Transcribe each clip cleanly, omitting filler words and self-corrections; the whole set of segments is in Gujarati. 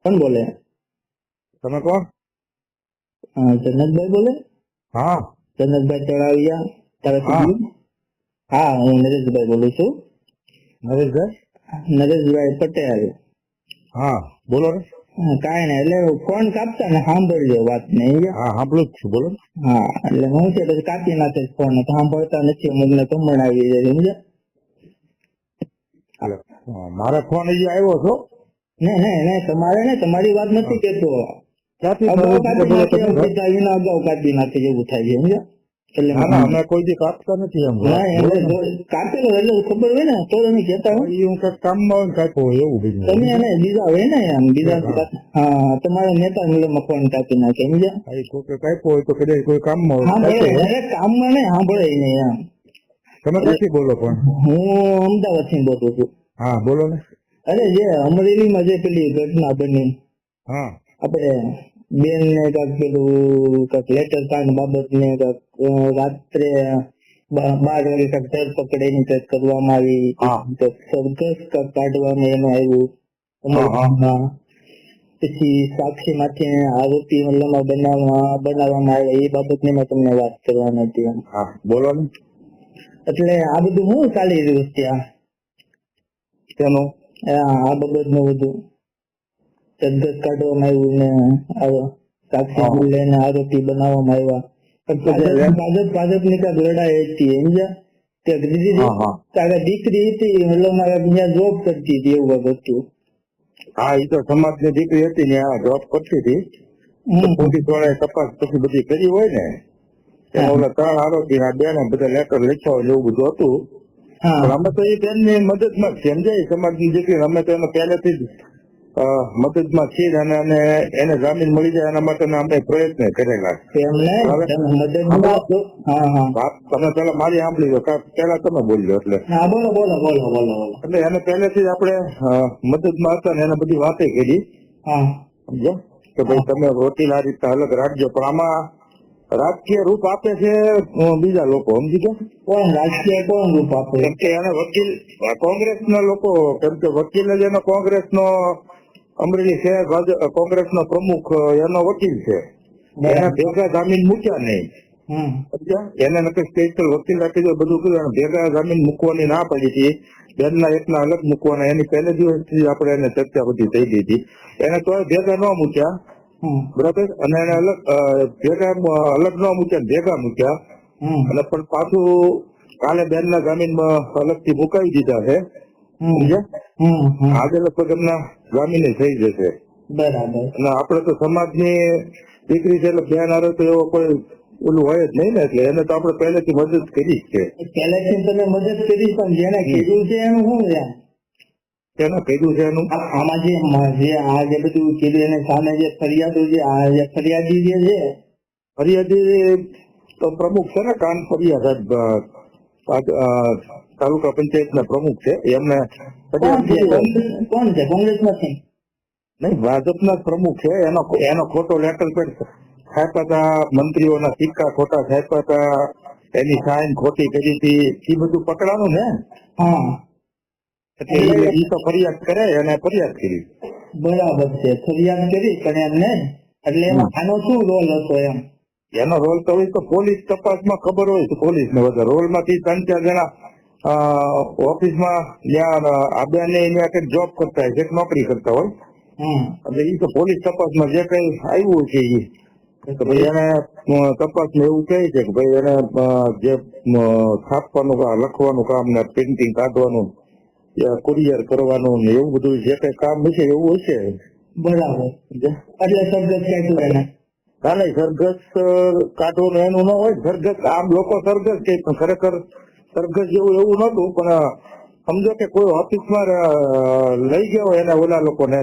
કોણ બોલે? તમે કોણ? જનકભાઈ બોલે? હા જનકભાઈ તળાવિયા તારા હા સુધી? હા, હું નરેશભાઈ બોલું છું. નરેશભાઈ. નરેશભાઈ પટેલ. હા બોલો ને. કાંઈ નહીં, એટલે ફોન કાપતા ને સાંભળજો વાત ને. હા સાંભળું જ છું, બોલો ને. હા, એટલે હું છે પછી કાપી નાખે ફોન, સાંભળતા નથી, અમને કમણ આવી જાય, સમજ્યા? એટલે, મારે ફોન હજી આવ્યો છો? નહીં, તમારે ને તમારી વાત નથી કેતો. ક્યાંથી અગાઉ કાપી બોલો નાખે તમે? એવું થાય, એના અગાઉ કાપી નાખે એવું થાય છે, સમજ્યા? એટલે ના ના, અમે કોઈ દી કાપતા નથી એમ. ના, બોલો એટલે ને. કાપેલો એટલે ખબર હોય ને તો તમે કેતા હોય. એ હું કઈક કામમાં હોય ને કાપ્યો હોય એવું બીજું. તમે એને બીજા હોય ને એમ બીજા. હા. હા, તમારા નેતા મૂલ્યમાં ફોન કાપી નાખે, સમજ્યા? હા, એ કોઈ કાપ્યો હોય તો કદાચ કોઈ કામમાં હોય સાંભળે, કાપ્યો હોય. દરેક કામમાં નહીં સાંભળે નહીં એમ. તમે ક્યાંથી બોલો પણ? હું અમદાવાદ થી બોલું છું. હા બોલો ને. અરે જે અમરેલીમાં જે પેલી ઘટના બની, હા આપણે બેન ને કાંક પેલું કાંક લેટર કાંડ બાબત ને કાંક રાત્રે 12 વાગે કાંક ધરપકડ એની કાંક કરવામાં આવી, હા કાંક સરઘસ કાંક કાઢવામાં એનું આવ્યું હા હા અમરેલીમાં. પછી સાક્ષી માંથી આરોપી મતલબમાં બનાવવામાં આવ્યા એ બાબતની મેં તમને વાત કરવાની હતી એમ. હા બોલો ને. એટલે આ બધું શું ચાલી રહ્યું છે ત્યાં? તેનું આ બાબત નું બધું સરઘસ કાઢવામાં આવ્યું ને સાક્ષી લઈને આરોપી બનાવવામાં આવ્યા. ભાજપની કાંઈક લડાઈ હતી, સમજ્યા? તારા દીકરી હતી મતલબ ત્યાં જોબ કરતી હતી એવું વખત હતું. હા, એ તો સમાજ ની દીકરી હતી ને આ જોબ કરતી હતી. પોલીસ વાળાએ તપાસ પછી બધી કરી હોય ને એને ઓલા 3 આરોપી ના બેને બધા લેટર લખ્યા હોય એવું બધું હતું. પણ અમે તો એ બેન ની મદદ માં સમજાય સમાજ ની દીકરી, અમે તો એને પહેલેથી જ મદદ માં છીએ અને એને જામીન મળી જાય એના માટે અમે પ્રયત્ન કરેલા. તમે પેલા મારી સાંભળી લો, પેલા તમે બોલજો. એટલે એટલે એને પહેલેથી જ આપણે મદદમાં હતા ને એને બધી વાતે કરી, સમજો કે ભાઈ તમે વકીલ આ રીતે અલગ રાખજો. પણ આમાં રાજકીય રૂપ આપે છે બીજા લોકો, સમજી ગયા? કોણ રાજકીય કોણ રૂપ આપે? કેમ કે એને વકીલ કોંગ્રેસ ના લોકો, કેમ કે વકીલ જ એનો કોંગ્રેસ નો અમરેલી શહેર કોંગ્રેસ નો પ્રમુખ એનો વકીલ છે. એને ભેગા જામીન મૂક્યા નહીં. એને નથી સ્પેશિયલ વકીલ રાખી દો બધું કર્યું, ભેગા જામીન મૂકવાની ના પડી હતી. બેનના એકના અલગ મૂકવાના, એની પહેલે દિવસથી આપણે એને ચર્ચા બધી થઈ દીધી. એને તો ભેગા ન મૂક્યા, બરાબર, અને એને અલગ ભેગા અલગ ન મૂક્યા, ભેગા મૂક્યા. અને પણ પાછું કાલે બેનના જામીનમાં અલગથી મુકાવી દીધા છે, સમજ્યા? આજે લગભગ એમના જામીન થઈ જશે. બરાબર. અને આપડે તો સમાજની દીકરી છે એટલે બેન હારે તો એવો કોઈ ઓલું હોય જ નહીં ને, એટલે એને તો આપણે પહેલેથી મદદ કરી જ છે. પહેલેથી તમે મદદ કરી, પણ જેને કીધું છે એનું શું છે? તેને કીધું છે એનું આમાં જે આ જે બધું કીધું એને સામે જે ફરિયાદો જે ફરિયાદી જે છે, ફરિયાદી તો પ્રમુખ છે ને કાન ફરિયા સાહેબ, તાલુકા પંચાયત ના પ્રમુખ છે. એમને કોણ છે? કોંગ્રેસ માંથી નહીં, ભાજપના પ્રમુખ છે. એનો ખોટો લેટર પેડ છાપ્યા હતા, મંત્રીઓના સિક્કા ખોટા છાપ્યા હતા, એની સાઈન ખોટી કરી હતી, એ બધું પકડાનું ને. એટલે એ તો ફરિયાદ કરે અને ફરિયાદ કરી. બરાબર છે, ફરિયાદ કરી પણ એમ નહીં. એટલે એમાં આનો શું રોલ હતો એમ? એનો રોલ તો હોય તો પોલીસ તપાસમાં ખબર હોય તો પોલીસ ને બધા રોલ માંથી 3-4 જણા ઓફિસમાં જ્યાં આ બેન ત્યાં કઈક જોબ કરતા હોય, નોકરી કરતા હોય. એટલે એ તો પોલીસ તપાસમાં જે કઈ આવ્યું છે એ તો ભાઈ એને તપાસમાં એવું કહે છે કે ભાઈ એને જે છાપવાનું લખવાનું કામ ને પ્રિન્ટિંગ કાઢવાનું, કુરિયર કરવાનું ને એવું બધું જે કઈ કામ હશે એવું હશે. બરાબર. એટલે સરઘસ કાઢ્યું એને? ના નહીં, સરઘસ કાઢવાનું એનું ન હોય. સરઘસ આમ લોકો સરઘસ કે ખરેખર સરઘસ જેવું એવું નતું, પણ સમજો કે કોઈ ઓફિસમાં લઈ ગયો એને ઓલા લોકોને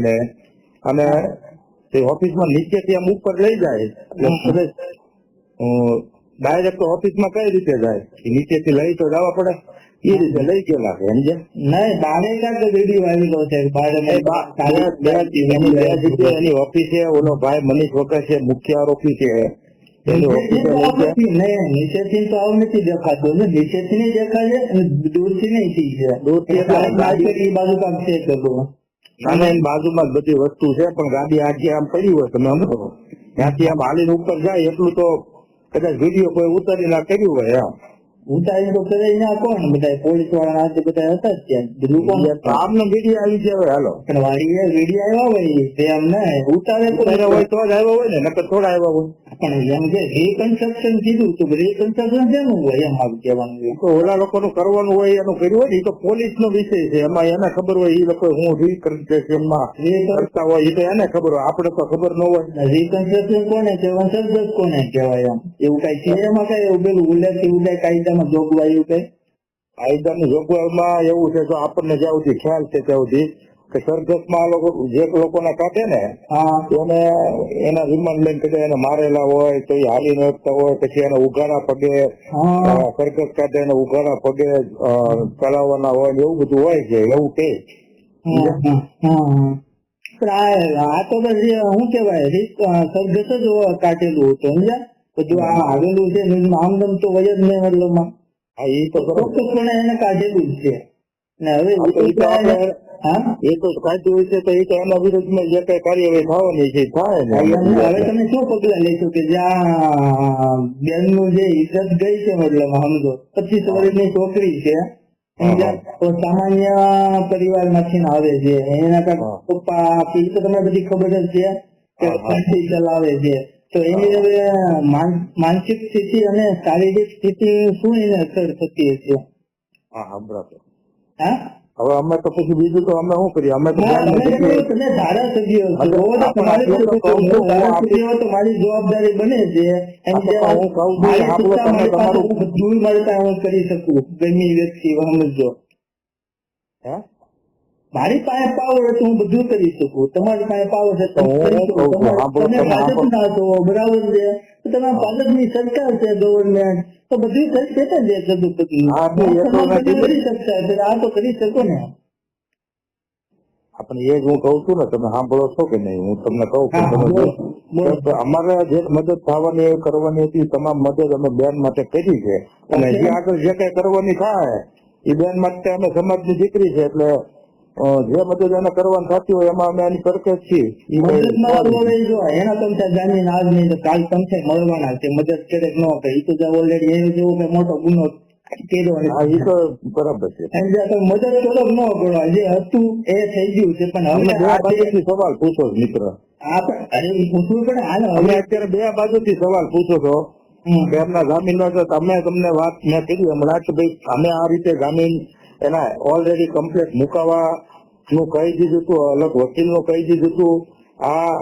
ને અને ઓફિસમાં નીચેથી આમ ઉપર લઈ જાય એટલે ડાયરેક્ટ ઓફિસમાં કઈ રીતે જાય? નીચેથી લઈ તો જવા પડે, એ રીતે લઈ ગયેલા છે, સમજ્યા? નહીં, બારે કાંક વિડીયો આવેલો છે. એની ઓફિસે ઓલો ભાઈ મનીષ વગર છે, મુખ્ય આરોપી છે. નીચેથી તો આવું નથી દેખાતું ને, નીચેથી નહીં દેખાય, દૂરથી નહીં થઈ છે. દૂરથી બાજુ કાંક છે કરવું. અને એની બાજુમાં જ બધી વસ્તુ છે, પણ ગાડી આખી આમ પડી હોય તમે સમજો ત્યાંથી આમ હાલીને ઉપર જાય એટલું તો કદાચ વિડીયો કોઈ ઉતારી ના કર્યું હોય એમ. ઉતારી તો કરે ના કોણ બધા પોલીસ વાળા ના બધા હતા જ ત્યાં બધું કોણ આમને વિડીયો આવી જાય હવે હાલો પણ વાડી વિડીયો આવ્યા હોય તે એમ ને ઉતારે હોય તો જ આવ્યો હોય ને નકર થોડા આવ્યા હોય. પણ એમ કે રીકન્સ્ટ્રક્શન કીધું તો રીકન્સ્ટ્રક્શન કેનું હોય એમ આવું કહેવાનું તો ઓલા લોકોનું કરવાનું હોય એનું કર્યું હોય ને એ તો પોલીસ નો વિષય છે, એમાં એને ખબર હોય એ લોકો હું રીકન્સ્ટ્રક્શન માં કરતા હોય એ તો એને ખબર હોય, આપણે તો ખબર ન હોય. રીકન્સ્ટ્રક્શન કોને કહેવાય, સર્જક કોને કહેવાય એમ એવું કઈ છે એમાં કઈ એવું પેલું ઉલ્લેખ કાયદામાં જોગવાઈ એવું કઈ કાયદાની જોગવાઈમાં એવું છે તો આપણને જ્યાં સુધી ખ્યાલ છે ત્યાં સુધી કે સરઘસમાં આ લોકો જે લોકોને કાઢે ને એને એના રિમાન્ડ લઈને કદાચ એને મારેલા હોય તો એ હાલી ન શકતા હોય, પછી એને ઉઘાડા પગે સરઘસ કાઢે એને ઉઘાડા પગે ચલાવવાના હોય એવું બધું હોય છે એવું કે. આ તો શું કેવાય સરઘસ જ કાઢેલું હતું સમજ્યા, બધું આ આવેલું છે આમદમ તો વય જ નહીં મતલબમાં એ તો ચોક્કસપણે એને કાઢેલું જ છે ને. હવે એ તો કાઢ્યું હોય છે તો એ તો એના વિરુદ્ધમાં જે કઈ કાર્યવાહી થવાની છે થાય ને. હવે તમે શું પગલા લેશો કે જ્યાં બેન નું જે ઇજ્જત ગઈ છે મતલબ સમજો 25 વર્ષની છોકરી છે તો સામાન્ય પરિવાર માંથી આવે છે એના પપ્પા તો તમને બધી ખબર જ છે કે ગાડી ચલાવે છે, તો એની હવે માનસિક સ્થિતિ અને શારીરિક સ્થિતિ શું એને અસર થતી હશે. હવે અમે તો પછી બીજું તો અમે શું કરીએ, અમે તો તમે ધારાસભ્ય મારી જવાબદારી બને છે બધું મારે હું કરી શકું ગમે વ્યક્તિ સમજો મારી પાસે પાવર તો હું બધું કરી શકું, તમારી પાસે પાવર છે તમે ભાજપ ના છો બરાબર છે, તમે ભાજપની સરકાર છે ગવર્મેન્ટ તો બધું કરી શકે છે બધું કરી શકતા આ તો કરી શકો ને. આપણે એ જ હું કઉ છું ને તમે સાંભળો છો કે નહીં, હું તમને કહું છું અમારે જે મદદ થવાની કરવાની હતી તમામ મદદ અમે બેન માટે કરી છે, અને જે આગળ જે કઈ કરવાની થાય એ બેન માટે અમે સમાજની દીકરી છે એટલે જે મદદ એને કરવાની થતી હોય એમાં અમે એની કરકે જ છીએ. એના તમને જામીન આજ નહીં તો કાલ તમને મળવાના છે, મદદ કરે ન કરે એ તો ઓલરેડી એનો જેવો કઈ મોટો ગુનો એ તો બરાબર છે. મદદ કરો ન કરો જે હતું એ થઈ ગયું છે, પણ હવે સવાલ પૂછો મિત્ર પૂછવું પડે હાલ અમે અત્યારે બે બાજુથી સવાલ પૂછો છો કે એમના જામીન નો છે, તમે તમને વાત મેં કીધી હમણાં કે ભાઈ અમે આ રીતે જામીન એના ઓલરેડી કમ્પ્લેટ મુકાવા નું કહી દીધું હતું, અલગ વકીલ નું કહી દીધું હતું. આ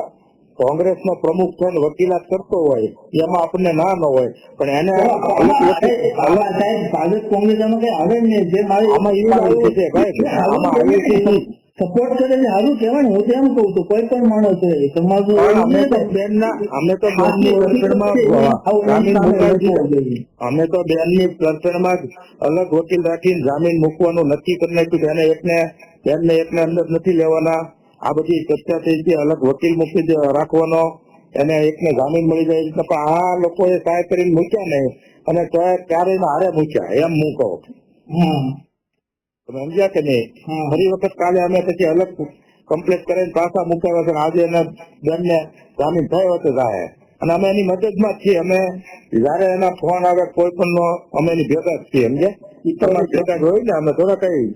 કોંગ્રેસ નો પ્રમુખ છે ને વકીલાત કરતો હોય એમાં આપણને ના ન હોય, પણ એને ભાજપ કોંગ્રેસ આમાં કઈ આવે ને જે આમાં એવું આવ્યું છે ભાઈ આમાં આવ્યું છે સપોર્ટ કરે છે સારું કહેવાય ને, હું તો એમ કઉ છું કોઈ પણ માણસ હોય તમારું અમે તો બેનની તરફેણમાં જ અલગ વકીલ રાખીને જામીન મૂકવાનું નક્કી કરી નાખ્યું, એને એકને અંદર નથી લેવાના. આ બધી ચર્ચા થઈ છે, અલગ વકીલ મૂકી રાખવાનો, એને એકને જામીન મળી જાય એટલે પણ આ લોકોએ સહાય કરીને મૂક્યા નહીં અને ક્યારેય હારે મૂક્યા એમ હું કહું. તમે સમજ્યા કે નહીં? ફરી વખત કાલે અમે પછી અલગ કમ્પ્લેટ કરીને પાછા મુકાવ્યા છે, આજે એના બેનને જામીન થયો હતો જાય અને અમે એની મદદમાં જ છીએ. અમે જયારે એના ફોન આવે કોઈ પણ નો અમે એની ભેગા જ છીએ સમજે તમારી ભેગા જ હોય ને, અમે થોડા કઈ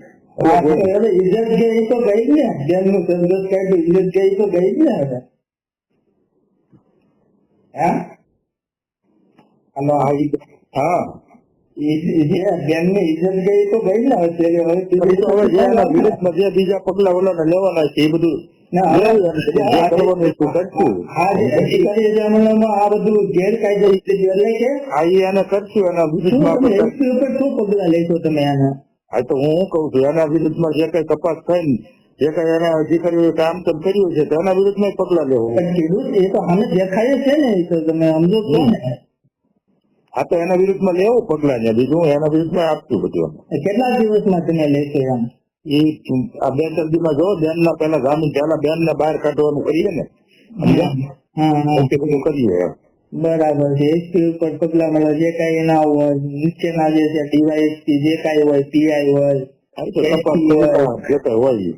ઇજ્જત ગઈ તો ગઈ ને બેન નું સંઘર્ષ કાઢ્યું ઇજ્જત ગઈ તો ગઈ ને હવે બેન ની ઇજ્જત ગઈ તો ગઈ ને વિરુદ્ધમાં જે બીજા પગલા ઓલા લેવાના છે એ બધું આ બધું ગેરકાયદે એટલે કે એને કરશું એના વિરુદ્ધમાં શું પગલા લેશો તમે આના? હા તો હું કઉ છું એના વિરુદ્ધમાં જે કઈ તપાસ થઈ ને જે કઈ એના અધિકારીઓ કામ તો કર્યું છે તો એના વિરુદ્ધમાં પગલા લેવું. એ તો અમે દેખાય છે ને એ તો તમે સમજો છો ને. હા તો એના વિરુદ્ધમાં લેવું પગલા ને બીજું એના વિરુદ્ધમાં આપશું બધું. કેટલા દિવસમાં તમે લેશો એમ? એ આ 2-4 દિવસમાં જો બેન ના પેલા જામીન પેલા બેન ને બહાર કાઢવાનું કરીએ ને બધું કરીએ. બરાબર છે. એસપી ઉપર પગલા મળે જે કઈ એના હોય નીચેના જે છે ડીવાયએસપી જે કઈ હોય પીઆઈ હોય હોય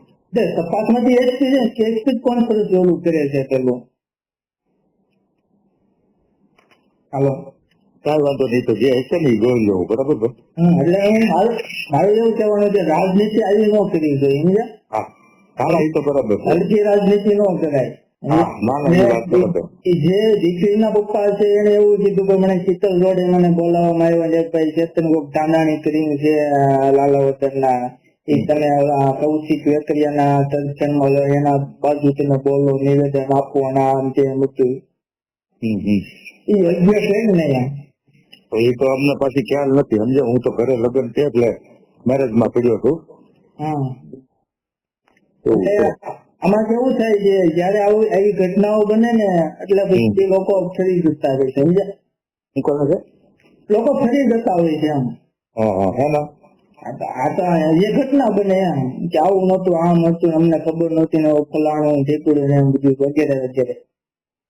તપાસમાંથી એ જ છે કે એક્સપીટ કોણ ફરજ ઓલું કરે છે પેલું. હાલો, કાંઈ વાંધો નહીં, તો જે હશે ને એ જોઈ લેવું, બરાબર છે? એટલે મારું એવું કહેવાનું છે રાજનીતિ આવી ન કરવી જોઈએ સમજ્યા. હા હા, એ તો બરાબર છે. હલકી રાજનીતિ ન કરાય. હા, ના ના, એ વાત બરાબર. જે દીકરીના પપ્પા છે એને એવું કીધું કે મને શીતલ જોડે મને બોલાવવામાં આવ્યો ને ભાઈ ચેતન કોક ટાંડાણી કરીને છે લાલાવતરના એ તમે કૌશિક વેકરિયાના દર્શનમાં લો એના બાજુ તમે બોલો નિવેદન આપવાના આમ તેમ બધું એ યોગ્ય છે ને એમ. તો એ તો અમને પાછી ખ્યાલ નથી સમજે. હું તો ઘરે લગ્ન છે એટલે મેરેજમાં પડ્યો છું. હા, એવું છે. આમાં કેવું થાય છે જયારે આવી ઘટનાઓ બને ને એટલે પછી લોકો ફરી જતા હોય છે સમજ્યા. શું કરે છે? લોકો ફરી જતા હોય છે એમ. હા હા, હે ના? આ તો એ ઘટના બને એમ કે આવું નતું આમ હતું અમને ખબર નહોતી ને ફલાણું ઢેકુડું ને એમ બધું વગેરે વગેરે.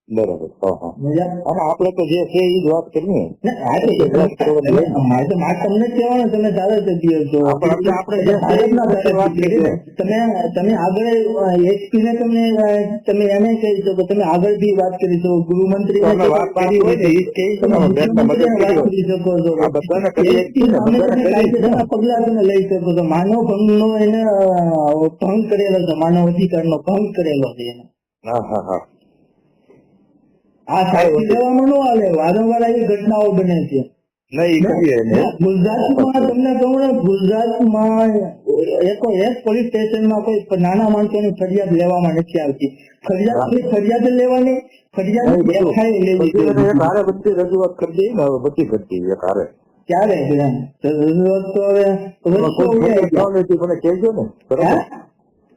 બરાબર. હા હા, સમજ્યા? અને આપણે તો જે છે એ જ વાત કરીએ. મારે તમને કહેવાનું તમે ધારાસભ્ય છો, આપણે જે છે એ ભાજપના જ વાત ધારાસભ્ય કરી છો. ને. તમે આગળ એસપી ને તમે એને કહી શકો, તમે આગળ બી વાત કરી શકો, ગૃહમંત્રી તો અમે વાત કરી હોય ને એ જ કહી છે ને, અમે બેનને મદદ કરી હોય. કરી શકો છો. આ બધાને કરીએ જ છીએ ને, સામે બધાને તમે કરીએ જ છીએ ને. કાયદેસરના પગલા તમે લઈ શકો છો. માનવ ભંગનો એને ભંગ કરેલો છે, માનવ અધિકારનો ભંગ કરેલો છે એને. હા હા હા, આ સાચી લેવામાં ન આવે. વારંવાર આવી ઘટનાઓ બને છે. નહીં કરીએ ને. ગુજરાતમાં તમને કહું ને, ગુજરાતમાં એક પોલીસ સ્ટેશનમાં કોઈ નાના માણસોની ફરિયાદ લેવામાં નથી આવતી. ફરિયાદ લેવાની, ફરિયાદ FIR લેવી જોઈએ. એક હારે બધી રજૂઆત કરી દઈએ ને, હવે બધી કરતી એક હારે. ક્યારે રજૂઆત તો હવે કોઈ ફરિયાદ ન લેતી મને કહેજો ને, બરાબર?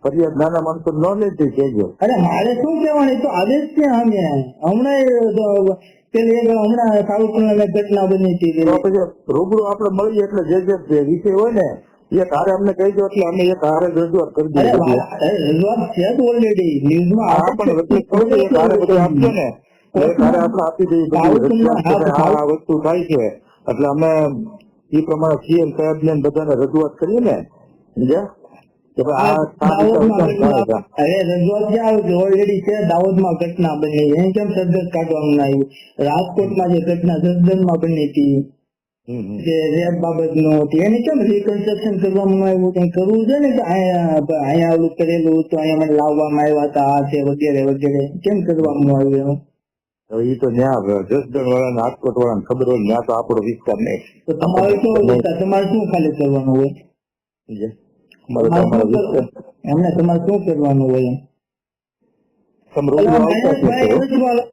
ફરિયાદ નાના માણસો ન લેતી કહેજો. અરે મારે શું કહેવાનું, એ તો આદેશ છે. અમે હમણાં પેલી હમણાં સાઉથમાં ઘટના બની હતી. તો પછી રૂબરૂ આપણે મળીએ એટલે જે વિષય હોય ને એક હારે અમને કહેજો, એટલે અમે એક હારે રજૂઆત કરી દઈએ. રજૂઆત છે જ ઓલરેડી ન્યૂઝમાં. હા, પણ રજૂઆત એક હારે બધું આપજો ને, એક હારે આપણે આપી દઈએ બધી રજૂઆત. આ વસ્તુ થાય છે એટલે અમે એ પ્રમાણે સીએમ સાહેબ ને બધાને રજૂઆત કરીએ ને, સમજ્યા? કે ભાઈ રજૂઆત ક્યાં આવે ઓલરેડી છે. દાહોદમાં ઘટના બની, એને કેમ સરઘસ કાઢવામાં આવ્યું. રાજકોટમાં જે ઘટના જસદણમાં બની હતી જે રેપ બાબતનું હતી, એને કેમ રિકન્સ્ટ્રક્શન કરવામાં આવ્યું? કઈ કરવું છે ને કે અહીંયા ઓલું કરેલું તો અહીંયા મને લાવવામાં આવ્યા હતા આ છે વગેરે વગેરે, કેમ કરવામાં આવ્યું? એ તો ન્યા જસદણ વાળા ને રાજકોટ વાળા ખબર હોય, ન્યા તો આપણો વિસ્તાર નહીં. તો તમારે શું ખાલી કરવાનું હોય? એમને તમારે શું કરવાનું હોય? તમે રૂબરૂ આવતા